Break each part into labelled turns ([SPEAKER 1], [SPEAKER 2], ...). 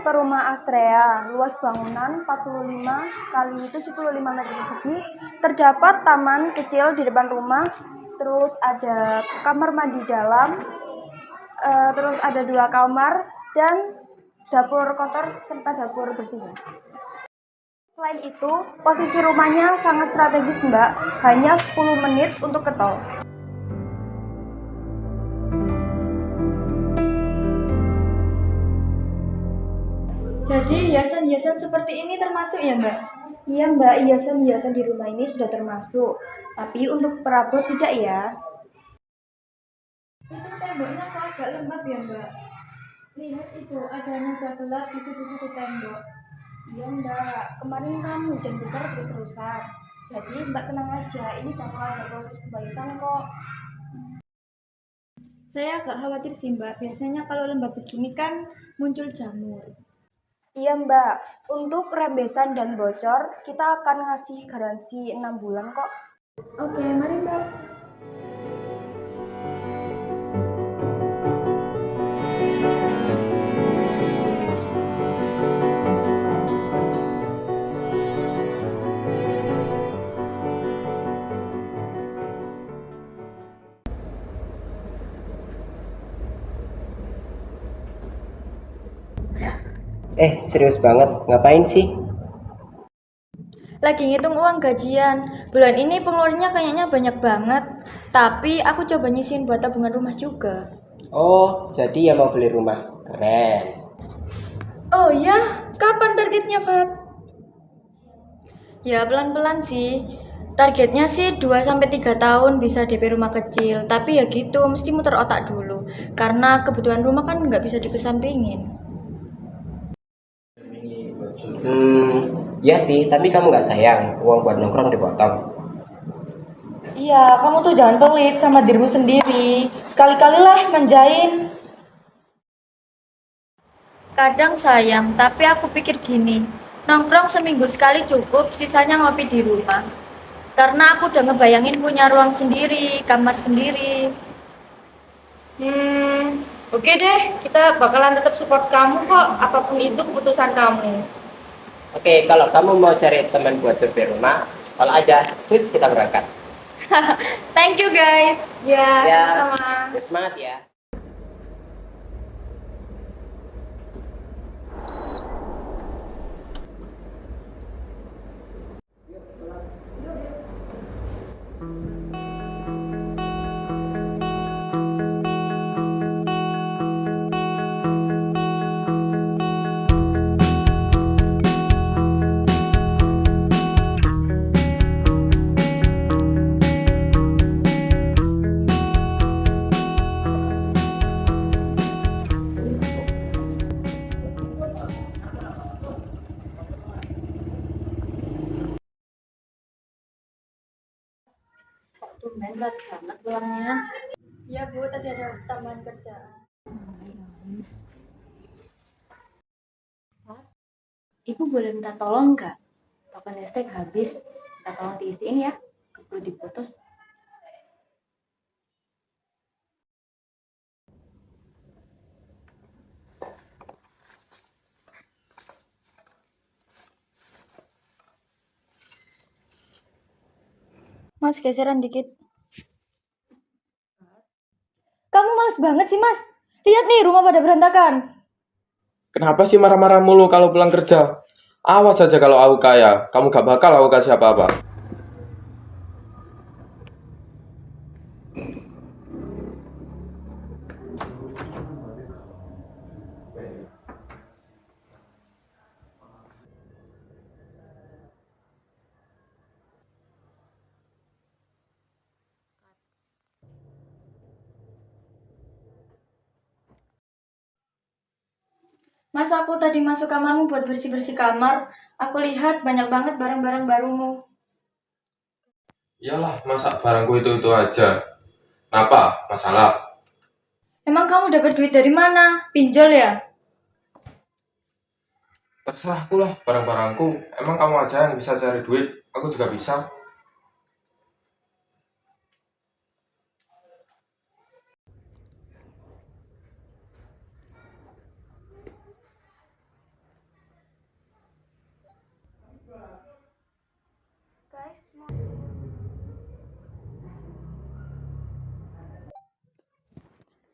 [SPEAKER 1] tipe rumah Astrea, luas bangunan 45 kali 75 meter persegi. Terdapat taman kecil di depan rumah, terus ada kamar mandi dalam, terus ada 2 kamar dan dapur kotor serta dapur bersih. Selain itu, posisi rumahnya sangat strategis, Mbak. Hanya 10 menit untuk ke tol.
[SPEAKER 2] Jadi hiasan-hiasan seperti ini termasuk ya, Mbak?
[SPEAKER 1] Iya, Mbak, hiasan-hiasan di rumah ini sudah termasuk. Tapi untuk perabot tidak ya.
[SPEAKER 2] Itu temboknya kok agak lembab ya, Mbak? Lihat itu, ada noda gelap di situ-situ tembok.
[SPEAKER 1] Iya, Mbak. Kemarin kan hujan besar terus-terusan. Jadi Mbak tenang aja, ini bakal ada proses perbaikan kok.
[SPEAKER 2] Saya agak khawatir sih, Mbak. Biasanya kalau lembab begini kan muncul jamur.
[SPEAKER 1] Iya, Mbak. Untuk rembesan dan bocor, kita akan ngasih garansi 6 bulan kok.
[SPEAKER 2] Oke, mari, Mbak.
[SPEAKER 3] Serius banget, ngapain sih?
[SPEAKER 2] Lagi ngitung uang gajian. Bulan ini pengeluarannya kayaknya banyak banget. Tapi aku coba nyisihin buat tabungan rumah juga.
[SPEAKER 3] Oh, jadi ya mau beli rumah. Keren.
[SPEAKER 2] Oh ya, kapan targetnya, Fat? Ya, pelan-pelan sih. Targetnya sih 2-3 tahun bisa DP rumah kecil. Tapi ya gitu, mesti muter otak dulu. Karena kebutuhan rumah kan nggak bisa dikesampingin.
[SPEAKER 3] Ya sih, tapi kamu nggak sayang uang buat nongkrong dipotong.
[SPEAKER 4] Iya, kamu tuh jangan pelit sama dirimu sendiri. Sekali-kalilah manjain.
[SPEAKER 2] Kadang sayang, tapi aku pikir gini. Nongkrong seminggu sekali cukup, sisanya ngopi di rumah. Karena aku udah ngebayangin punya ruang sendiri, kamar sendiri.
[SPEAKER 4] Oke deh, kita bakalan tetap support kamu kok, apapun itu keputusan kamu.
[SPEAKER 3] Oke, kalau kamu mau cari teman buat survei rumah, kalau aja, terus kita berangkat.
[SPEAKER 2] Thank you guys.
[SPEAKER 4] Ya,
[SPEAKER 3] Ya,
[SPEAKER 4] sama-sama.
[SPEAKER 3] semangat ya.
[SPEAKER 2] Tumben berat banget pulangnya. Iya Bu, tadi ada tambahan kerjaan.
[SPEAKER 5] Ibu boleh minta tolong nggak? Token listrik habis, minta tolong diisiin ya, keburu diputus.
[SPEAKER 2] Mas, geseran dikit. Kamu males banget sih, Mas. Lihat nih, rumah pada berantakan.
[SPEAKER 6] Kenapa sih marah-marah mulu kalau pulang kerja? Awas saja kalau aku kaya, kamu gak bakal aku kasih apa-apa.
[SPEAKER 2] Mas, aku tadi masuk kamarmu buat bersih-bersih kamar. Aku lihat banyak banget barang-barang barumu.
[SPEAKER 6] Iyalah, masa barangku itu aja. Kenapa? Masalah?
[SPEAKER 2] Emang kamu dapat duit dari mana? Pinjol ya?
[SPEAKER 6] Terserahku lah barang-barangku. Emang kamu aja yang bisa cari duit, aku juga bisa.
[SPEAKER 1] Guys,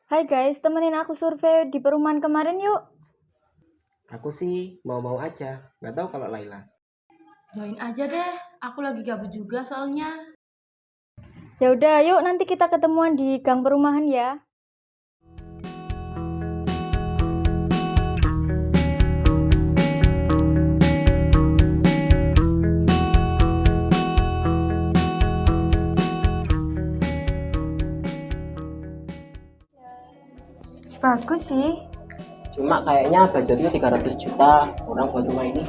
[SPEAKER 2] Hai guys, temenin aku survei di perumahan kemarin yuk.
[SPEAKER 3] Aku sih mau-mau aja, nggak tahu kalau Laila.
[SPEAKER 4] Join aja deh, aku lagi gabut juga soalnya.
[SPEAKER 2] Ya udah, yuk nanti kita ketemuan di gang perumahan ya. Bagus sih.
[SPEAKER 3] Cuma kayaknya budgetnya 300 juta orang buat rumah ini.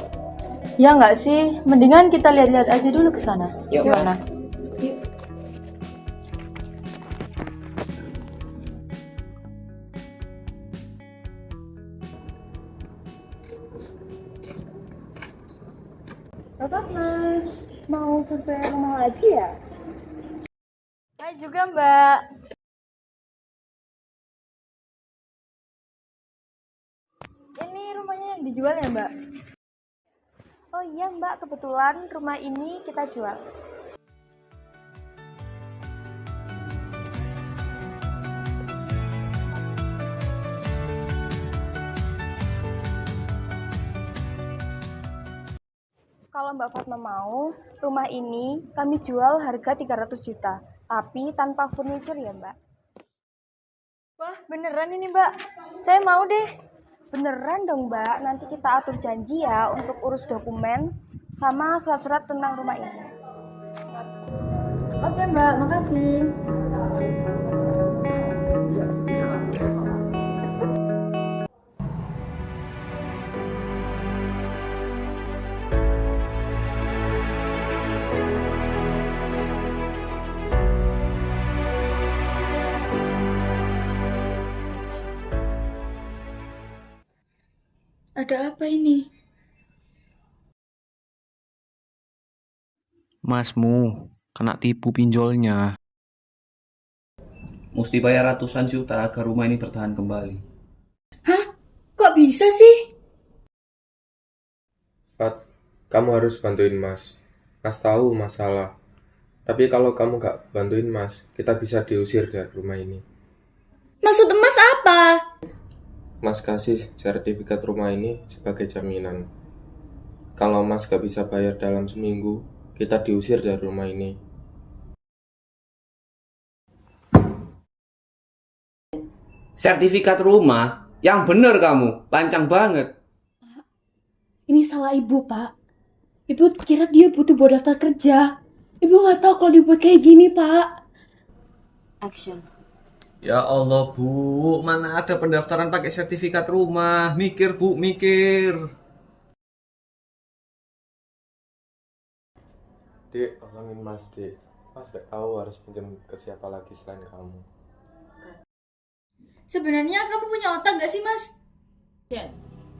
[SPEAKER 4] Ya nggak sih? Mendingan kita lihat-lihat aja dulu ke sana.
[SPEAKER 3] Yuk,
[SPEAKER 4] Gimana?
[SPEAKER 3] Mas.
[SPEAKER 1] Bapak mau survei rumah lagi ya?
[SPEAKER 2] Hai juga Mbak. Ini rumahnya yang dijual ya Mbak?
[SPEAKER 1] Oh iya Mbak, kebetulan rumah ini kita jual. Kalau Mbak Fatma mau, rumah ini kami jual harga 300 juta, tapi tanpa furniture ya Mbak.
[SPEAKER 2] Wah beneran ini Mbak, saya mau deh.
[SPEAKER 1] Beneran dong Mbak, nanti kita atur janji ya untuk urus dokumen sama surat-surat tentang rumah ini.
[SPEAKER 2] Oke Mbak, makasih.
[SPEAKER 4] Ada apa ini?
[SPEAKER 7] Masmu kena tipu pinjolnya.
[SPEAKER 8] Mesti bayar ratusan juta agar rumah ini bertahan kembali.
[SPEAKER 4] Kok bisa sih?
[SPEAKER 6] Fat, kamu harus bantuin Mas. Mas tahu masalah. Tapi kalau kamu gak bantuin Mas, kita bisa diusir dari rumah ini.
[SPEAKER 4] Maksud emas apa?
[SPEAKER 6] Mas kasih sertifikat rumah ini sebagai jaminan. Kalau Mas gak bisa bayar dalam seminggu, kita diusir dari rumah ini.
[SPEAKER 8] Sertifikat rumah? Yang bener kamu, lancang banget.
[SPEAKER 9] Ini salah ibu, Pak. Ibu kira dia butuh buat daftar kerja. Ibu nggak tahu kalau dibuat kayak gini, Pak.
[SPEAKER 5] Action.
[SPEAKER 8] Ya Allah Bu, mana ada pendaftaran pakai sertifikat rumah? Mikir Bu, mikir.
[SPEAKER 6] Dek, tolongin Mas, Dek. Mas gak tahu harus pinjam ke siapa lagi selain kamu.
[SPEAKER 2] Sebenarnya kamu punya otak gak sih Mas?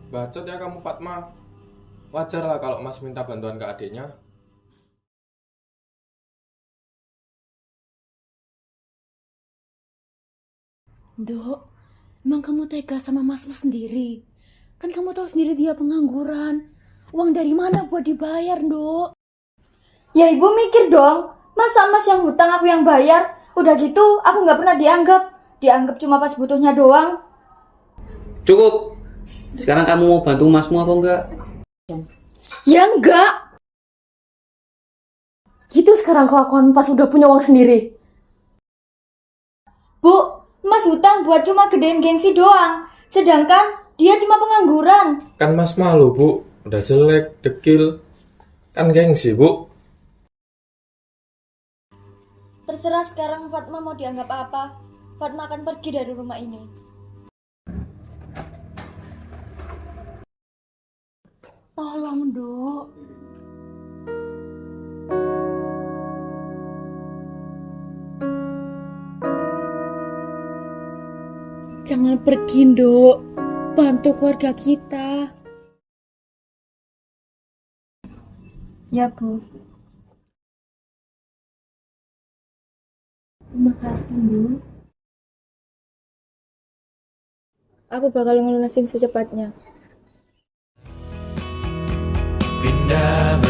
[SPEAKER 6] Bacot ya kamu Fatma. Wajar lah kalau Mas minta bantuan ke adiknya.
[SPEAKER 9] Dok, emang kamu tega sama masmu sendiri? Kan kamu tahu sendiri dia pengangguran. Uang dari mana buat dibayar, Dok?
[SPEAKER 2] Ya ibu mikir dong. Masa Mas yang hutang aku yang bayar? Udah gitu aku gak pernah dianggap. Dianggap cuma pas butuhnya doang.
[SPEAKER 8] Cukup. Sekarang kamu mau bantu masmu apa enggak?
[SPEAKER 9] Ya enggak. Gitu sekarang kelakuan pas udah punya uang sendiri.
[SPEAKER 2] Bu, Mas hutang buat cuma gedein gengsi doang. Sedangkan dia cuma pengangguran.
[SPEAKER 6] Kan Mas malu, Bu. Udah jelek, dekil. Kan gengsi, Bu.
[SPEAKER 2] Terserah sekarang Fatma mau dianggap apa. Fatma akan pergi dari rumah ini.
[SPEAKER 9] Tolong, Dok. Jangan pergi, Dok. Bantu keluarga kita.
[SPEAKER 2] Ya Bu.
[SPEAKER 9] Terima kasih, Bu.
[SPEAKER 2] Aku bakal ngelunasin secepatnya.
[SPEAKER 7] Pindah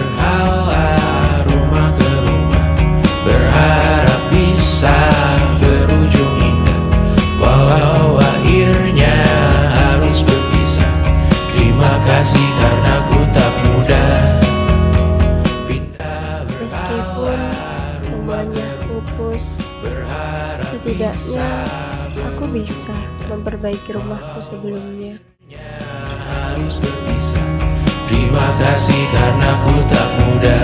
[SPEAKER 10] Pus. Setidaknya aku bisa memperbaiki rumahku sebelumnya.
[SPEAKER 11] Harus berpisah. Terima kasih karena ku tak mudah